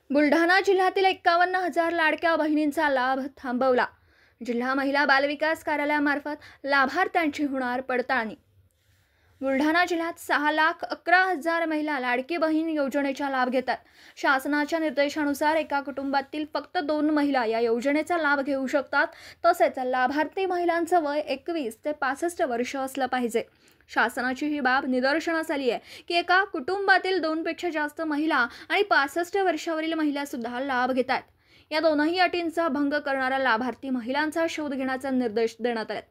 बुलढाणा जिल्ह्यातील 51,000 लाडक्या बहिणींचा लाभ थांबवला। जिल्हा महिला बालविकास कार्यालयामार्फत लाभार्थ्यांची होणार पडताळणी। बुलढाणा जिल्ह्यात 6,11,000 महिला लाडकी बहीण योजनेचा लाभ घेतात। शासनाच्या निर्देशानुसार एका कुटुंबातील फक्त 2 महिला या योजनेचा लाभ घेऊ शकतात। तसेच लाभार्थी महिलांचं वय 21 ते 65 वर्ष असलं पाहिजे। शासनाची ही बाब निदर्शनास आली आहे की एका कुटुंबातील 2 पेक्षा जास्त महिला आणि 65 वर्षावरील महिला सुद्धा लाभ घेतात। या दोनही अटींचा भंग करणाऱ्या लाभार्थी महिलांचा शोध घेण्याचा निर्देश देण्यात आले।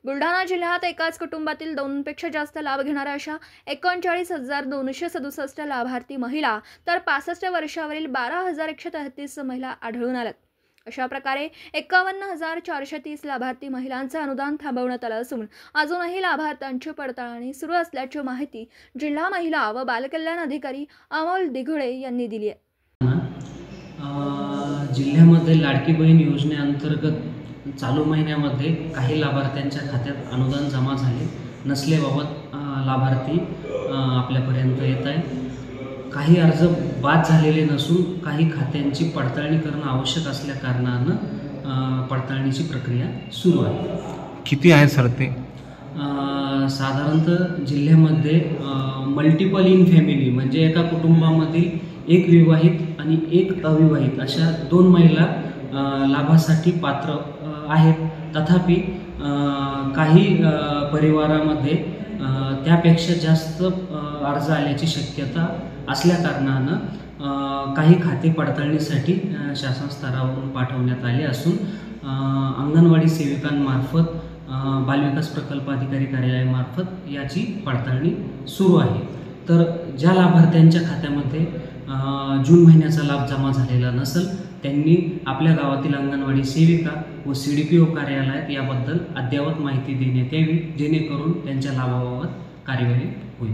बुलढाणा जिल्ह्यात एकाच कुटुंबातील 2 पेक्षा जास्त लाभ घेणाऱ्या अशा 39,267 लाभार्थी महिला तर 65 वर्षावरील 12,133 महिला आढळून आल्यात। अशा प्रकारे 51,430 लाभार्थी महिलांचे अनुदान थांबवण्यात आलं असून अजूनही लाभार्थ्यांची पडताळणी सुरू असल्याची माहिती जिल्हा महिला व बालकल्याण अधिकारी अमोल दिघुळे यांनी दिली आहे। जिल्ह्यामध्ये लाडकी बहीण योजनेअंतर्गत चालू महिन्यामध्ये काही लाभार्थ्यांच्या खात्यात अनुदान जमा झाले नसल्याबाबत लाभार्थी आपल्यापर्यंत येत आहे। काही अर्ज बाद झालेले नसून काही खात्यांची पडताळणी करणं आवश्यक असल्या कारणानं पडताळणीची प्रक्रिया सुरू आहे। किती आहे सर ते? साधारणतः जिल्ह्यामध्ये मल्टिपल इन फॅमिली म्हणजे एका कुटुंबामधील एक विवाहित आणि एक अविवाहित अशा 2 महिला लाभासाठी पात्र आहेत। तथापि काही परिवारामध्ये त्यापेक्षा जास्त अर्ज आल्याची शक्यता असल्या कारणानं काही खाते पडताळणीसाठी शासन स्तरावरून पाठवण्यात आले असून अंगणवाडी सेविकांमार्फत बालविकास प्रकल्प अधिकारी कार्यालयामार्फत याची पडताळणी सुरू आहे। तर ज्या लाभार्थ्यांच्या खात्यामध्ये जून महिन्याचा लाभ जमा झालेला नसेल त्यांनी आपल्या गावातील अंगणवाडी सेविका व CDPO कार्यालयात याबद्दल अद्ययावत माहिती देण्यात यावी, जेणेकरून त्यांच्या लाभाबाबत कार्यवाही होईल।